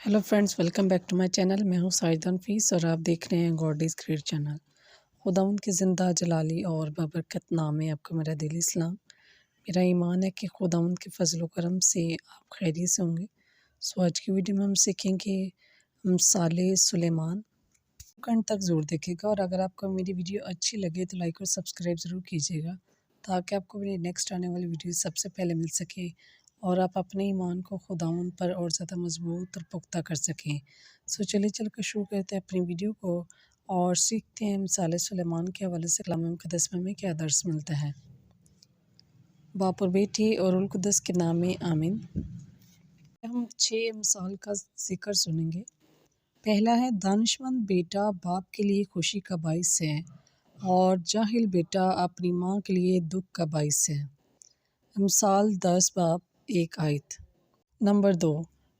Hello friends, welcome back to my channel. मैं हूं साजिदा नफीस और आप देख रहे हैं गॉड इज़ ग्रेट चैनल। खुदावंद की ज़िंदा जलाली और बबरकत नाम में आपको मेरा दिली सलाम। मेरा ईमान है कि खुदावंद के फजल करम से आप खैरियत से होंगे। सो आज की वीडियो में हम सीखेंगे मिसाले सुलेमान। अंत तक ज़रूर देखिएगा और अगर आपको मेरी वीडियो अच्छी लगे तो लाइक और सब्सक्राइब ज़रूर कीजिएगा ताकि आपको मेरी नेक्स्ट आने वाली वीडियो सबसे पहले मिल सके और आप अपने ईमान को खुदावंद पर और ज़्यादा मजबूत और पुख्ता कर सकें। सो चलिए चलकर शुरू करते हैं अपनी वीडियो को और सीखते हैं मिसाल सुलेमान के हवाले से कलाम मुक़द्दस में हमें क्या दर्स मिलता है। बाप और बेटे और रूह कुद्दस के नाम में आमीन। हम 6 मिसाल का जिक्र सुनेंगे। पहला है, दानिशमंद बेटा बाप के लिए खुशी का बाइस है और जाहिल बेटा अपनी माँ के लिए दुख का बाइस है। मिसाल 10 बाब 1 आयत। नंबर 2,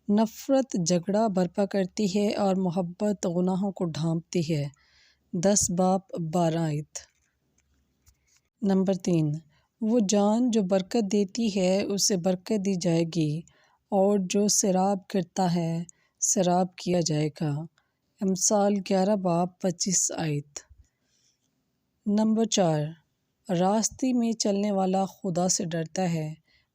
नफ़रत झगड़ा बर्पा करती है और मोहब्बत गुनाहों को ढांपती है। 10 बाब 12 आयत। नंबर 3, वो जान जो बरकत देती है उसे बरकत दी जाएगी और जो सराब करता है सराब किया जाएगा। मिसाल 11 बाब 25 आयत। नंबर 4, रास्ते में चलने वाला खुदा से डरता है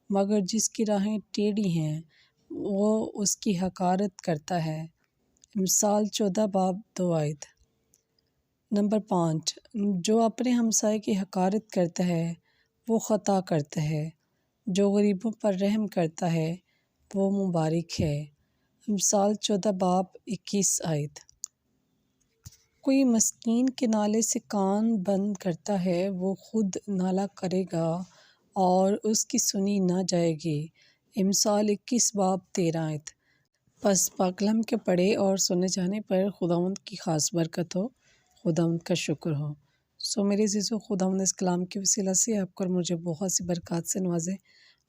मगर जिसकी राहें टेढ़ी हैं वो उसकी हकारत करता है। मिसाल 14 बाब 2 आयत। नंबर 5, जो अपने हमसाये की हकारत करता है वो ख़ता करता है, जो गरीबों पर रहम करता है वो मुबारक है। मिसाल 14 बाब 21 आयत। कोई मस्कीन के नाले से कान बंद करता है वो खुद नाला करेगा और उसकी सुनी ना जाएगी। मिसाल 21 बाब 13 आयत। बस पाकलम के पढ़े और सुने जाने पर खुदावंद की ख़ास बरकत हो, खुदावंद का शुक्र हो। सो मेरे अज़ीज़ों, खुदावंद इस कलाम के वसीला से आपको और मुझे बहुत सी बरकत से नवाजे।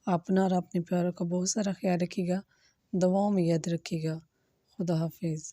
अपना और अपने प्यारों का बहुत सारा ख्याल रखिएगा, दुआओं में याद रखिएगा। खुदा हाफिज़।